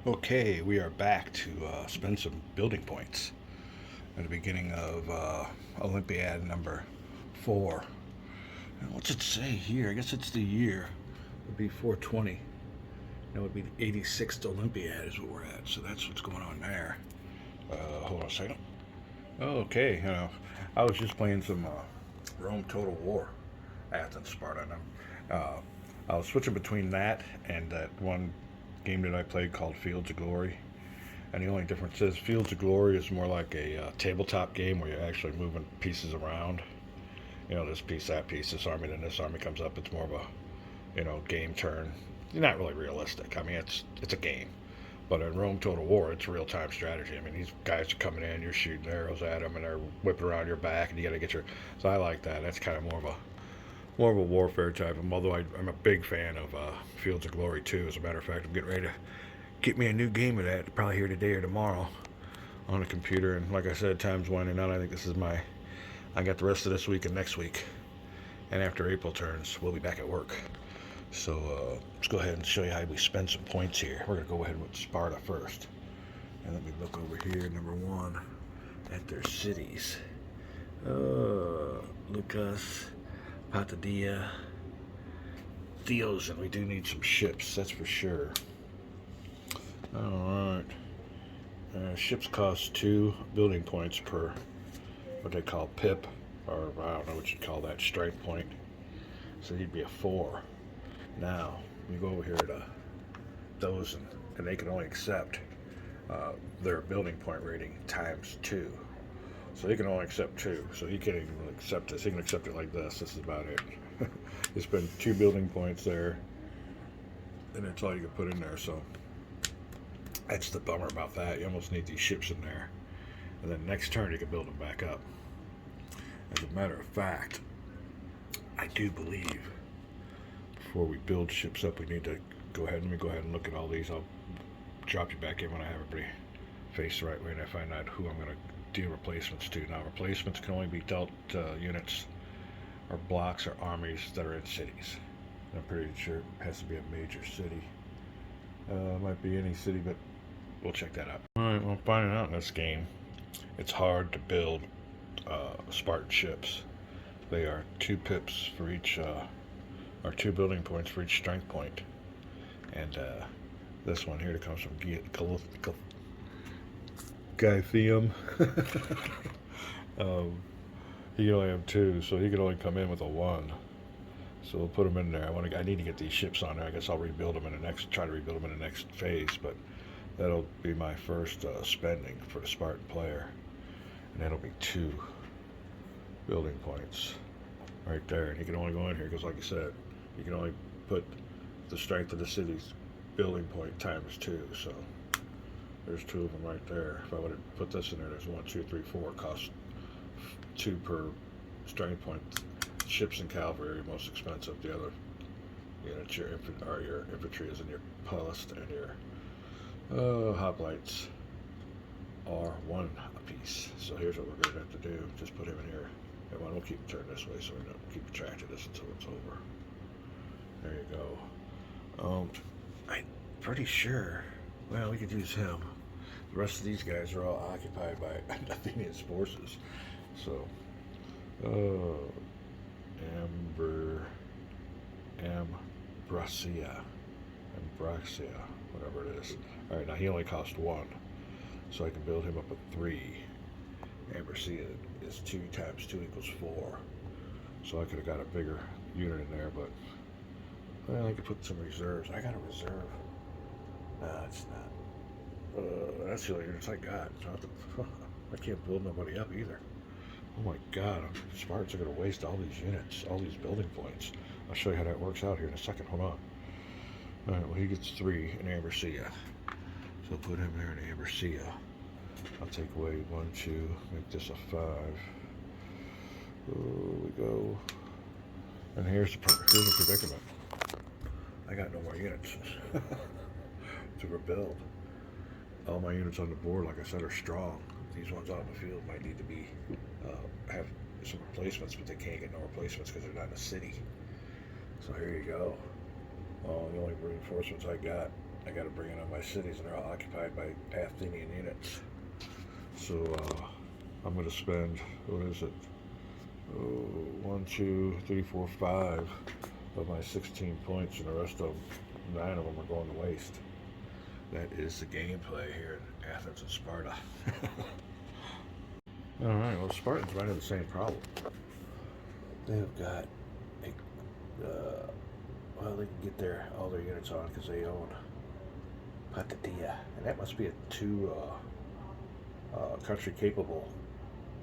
Okay, we are back to spend some building points at the beginning of Olympiad number 4. And what's it say here? I guess it's the year. It would be 420. That would be the 86th Olympiad is what we're at. So that's what's going on there. Hold on a second. Okay, I was just playing some Rome Total War, Athens Sparta. And I was switching between that and that one game that I played called Fields of Glory. And the only difference is Fields of Glory is more like a tabletop game where you're actually moving pieces around. This piece, that piece, this army, then this army comes up. It's more of a, game turn. Not really realistic. I mean, it's a game. But in Rome Total War, it's real time strategy. I mean, these guys are coming in, you're shooting arrows at them, and they're whipping around your back, and you got to get your. So I like that. That's kind of more of a warfare type. Although I'm a big fan of Fields of Glory too. As a matter of fact, I'm getting ready to get me a new game of that. Probably here today or tomorrow on the computer. And like I said, time's winding out. I think this is I got the rest of this week and next week. And after April turns, we'll be back at work. So let's go ahead and show you how we spend some points here. We're going to go ahead with Sparta first. And let me look over here, number 1, at their cities. Lucas, Patadia, Theos, and we do need some ships, that's for sure. Alright. Ships cost 2 building points per what they call pip, or I don't know what you'd call that, strength point. So he'd be a 4. Now, you go over here to those, and they can only accept their building point rating times 2. So he can only accept 2. So he can't even accept this. He can accept it like this. This is about it. You spend 2 building points there, and that's all you can put in there. So that's the bummer about that. You almost need these ships in there. And then next turn you can build them back up. As a matter of fact, I do believe before we build ships up, we need to let me go ahead and look at all these. I'll drop you back in when I have everybody face the right way and I find out who I'm going to deal replacements to. Now, replacements can only be dealt units or blocks or armies that are in cities. I'm pretty sure it has to be a major city. It might be any city, but we'll check that out. Alright, well, finding out in this game, it's hard to build Spartan ships. They are 2 pips for each, or 2 building points for each strength point. And this one here that comes from Gythium. He can only have 2, so he can only come in with a 1. So we'll put him in there. I need to get these ships on there. I guess I'll try to rebuild them in the next phase, but that'll be my first spending for the Spartan player. And that'll be 2 building points right there. And he can only go in here because, like I said, you can only put the strength of the city's building point times 2. So there's 2 of them right there. If I would have put this in there, there's 1, 2, 3, 4. Cost 2 per strength point. Ships and cavalry are most expensive. The other units, your infantry is in your post, and your hoplites are 1 apiece. So here's what we're going to have to do. Just put him in here. And we'll keep it turned this way so we don't keep track of this until it's over. There you go. I'm pretty sure. Well, we could use him. The rest of these guys are all occupied by Athenians' forces. So, Ambracia, whatever it is. All right, now he only costs 1, so I can build him up a 3. Ambracia is 2 times 2 equals 4. So I could have got a bigger unit in there, but I could put some reserves. I got a reserve. Nah, it's not. That's the only units I got. So I can't build nobody up either. Oh my God, Spartans are going to waste all these units, all these building points. I'll show you how that works out here in a second. Hold on. All right, well, he gets 3 in Ambracia. So I'll put him there in Ambracia. I'll take away 1, 2, make this a 5. There we go. And here's the predicament. I got no more units to rebuild. All my units on the board, like I said, are strong. These ones out in the field might need to be have some replacements, but they can't get no replacements because they're not in a city. So here you go. The only reinforcements I got I got to bring in on my cities that are all occupied by Athenian units. So I'm going to spend, what is it? Oh, 1, 2, 3, 4, 5 of my 16 points, and the rest of them, 9 of them are going to waste. That is the gameplay here in Athens and Sparta. Alright, well, Spartans might have the same problem. They've got well, they can get all their units on because they own Patatia, and that must be a two country capable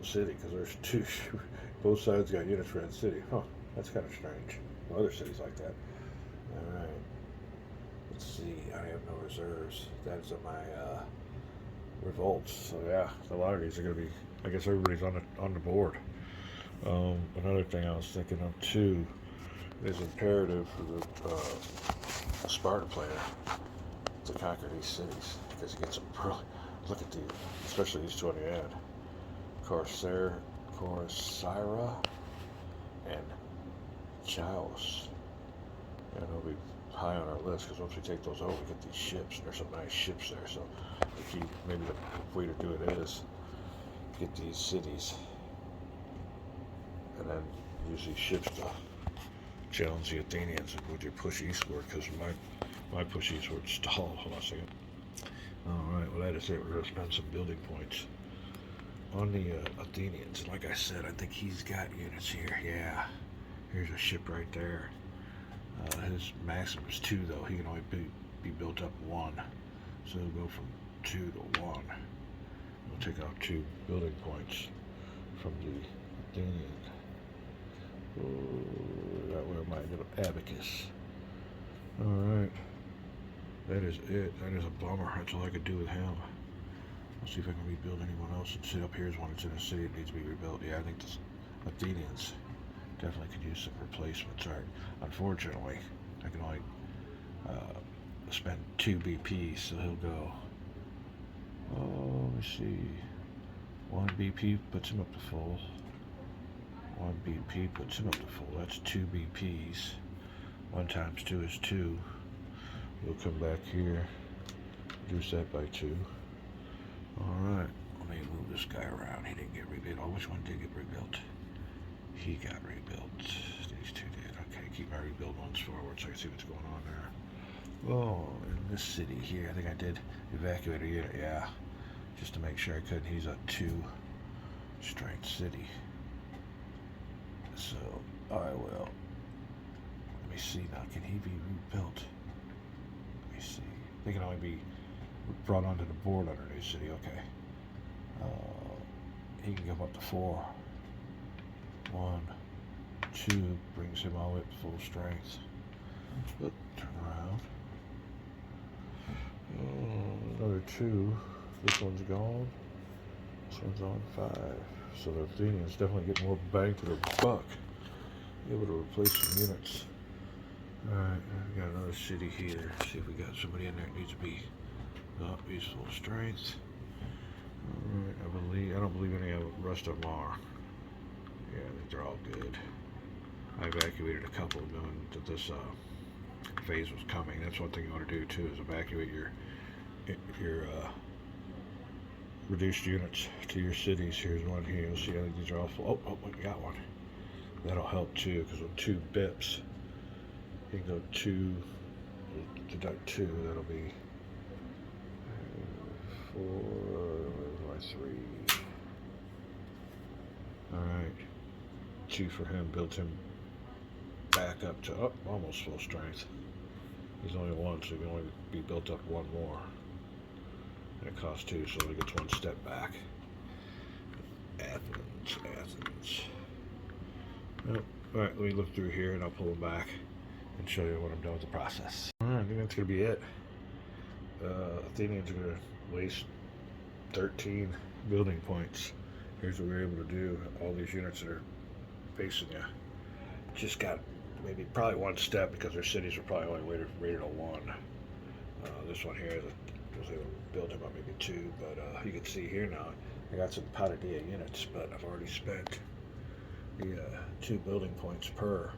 city because there's two. Both sides got units for that city. Huh? That's kind of strange. Well, other cities like that. All right. Let's see. I have no reserves. That's on my revolts. So yeah, a lot of these are going to be. I guess everybody's on the board. Another thing I was thinking of too is imperative for the Sparta player to conquer these cities because he gets a really look at especially these two on the end, Corsaira and Chios, and they'll be high on our list because once we take those over, we get these ships. There's some nice ships there, so maybe the way to do it is get these cities and then use these ships to challenge the Athenians with your push eastward because my push eastward stalled. Hold on a second. Alright, well that is it. We're going to spend some building points on the Athenians. And like I said, I think he's got units here. Yeah, here's a ship right there. His maximum is 2 though. He can only be built up 1. So he'll go from 2 to 1. We'll take out 2 building points from the Athenian. Where am I? Little abacus. Alright. That is it. That is a bummer. That's all I could do with him. Let's see if I can rebuild anyone else. And sit up here is one that's in a city that needs to be rebuilt. Yeah, I think the Athenians definitely could use some replacements. Alright. Unfortunately, I can only spend 2 BP, so he'll go. Oh, let me see. 1 BP puts him up to full. 1 BP puts him up to full. That's 2 BPs. 1 times 2 is 2. We'll come back here, reduce that by 2. Alright, let me move this guy around. He didn't get rebuilt. Oh, which one did get rebuilt? He got rebuilt. These 2 did. Okay, keep my rebuild ones forward so I can see what's going on there. Oh, in this city here, I think I did evacuate a unit, yeah. Just to make sure I couldn't. He's a 2 strength city. So, I will. Let me see now. Can he be rebuilt? Let me see. They can only be brought onto the board under new city. Okay. He can come up to 4. 1, 2 brings him all the way up to full strength. Oop, turn around. Another 2. This one's gone. This one's on 5. So the Athenians definitely get more bang for their buck. Be able to replace some units. Alright, we got another city here. See if we got somebody in there that needs to be up. He's full strength. Alright, I don't believe any of the rest of them are. Yeah, I think they're all good. I evacuated a couple knowing that this phase was coming. That's one thing you want to do too, is evacuate your reduced units to your cities. Here's one here. You'll see, I think these are all full. Oh, we got one. That'll help too, because with 2 bips, you can go 2, deduct 2. That'll be 4, 3. Alright. 2 for him, built him back up to almost full strength. He's only 1, so he can only be built up 1 more. And it costs 2, so he gets 1 step back. Athens. Yep. Alright, let me look through here and I'll pull him back and show you when I'm done with the process. Alright, I think that's going to be it. Athenians are going to waste 13 building points. Here's what we were able to do. All these units that are facing you just got probably 1 step because their cities were probably only rated a 1. This one here was able to build him up maybe 2, but you can see here now I got some Patadia units, but I've already spent the 2 building points per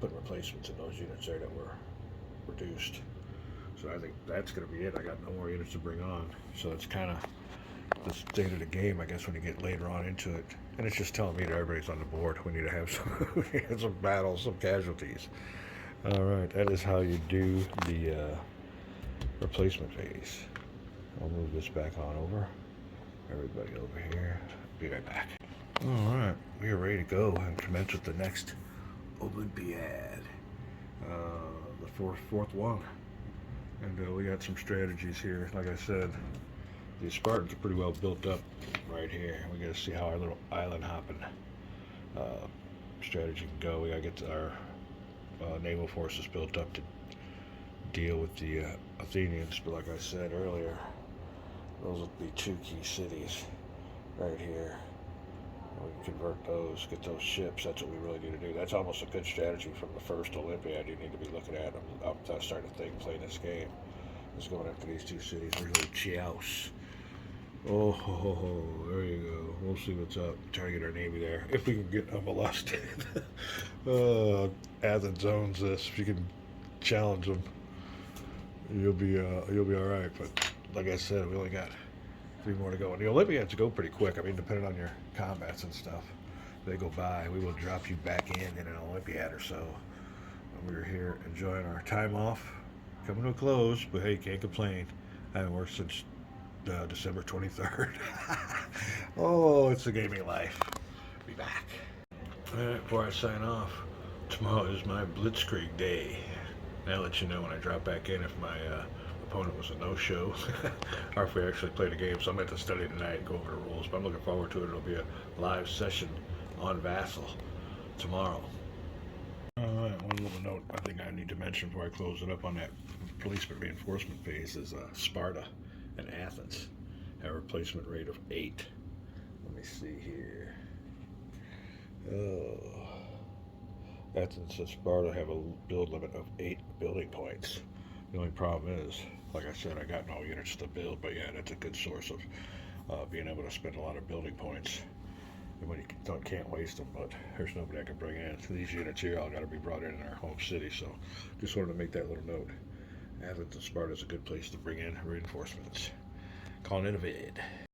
putting replacements in those units there that were reduced. So I think that's going to be it. I got no more units to bring on. So it's kind of the state of the game, I guess, when you get later on into it. And it's just telling me that everybody's on the board. We need to have some, we need some battles, some casualties. All right, that is how you do the replacement phase. I'll move this back on over. Everybody over here. Be right back. All right, we are ready to go and commence with the next Olympiad. The fourth one. And we got some strategies here. Like I said, the Spartans are pretty well built up right here. We got to see how our little island hopping strategy can go. We got to get our naval forces built up to deal with the Athenians. But like I said earlier, those would be two key cities right here. We can convert those, get those ships. That's what we really need to do. That's almost a good strategy from the first Olympiad you need to be looking at. I'm starting to think playing this game is going after these two cities. There's little Chios. Oh, there you go. We'll see what's up. Try to get our navy there if we can get molested. Athens owns this. If you can challenge them, you'll be all right. But like I said, we only got 3 more to go. And the Olympiads go pretty quick. I mean, depending on your combats and stuff, they go by. We will drop you back in an Olympiad or so. And we're here enjoying our time off, coming to a close. But hey, can't complain. I haven't worked since December 23rd. Oh, it's the gaming life. Be back. All right, before I sign off, tomorrow is my Blitzkrieg day. I'll let you know when I drop back in if my opponent was a no-show or if we actually played a game. So I'm going to study tonight and go over the rules. But I'm looking forward to it. It'll be a live session on Vassal tomorrow. All right, one little note I think I need to mention before I close it up on that replacement reinforcement phase is Sparta and Athens have a replacement rate of 8. Let me see here. Athens and Sparta have a build limit of 8 building points. The only problem is, like I said, I got no units to build, but yeah, that's a good source of being able to spend a lot of building points. And when you can't waste them, but there's nobody I can bring in. So these units here all got to be brought in our home city, so just wanted to make that little note. Athens and Sparta is a good place to bring in reinforcements. Calling it a vid.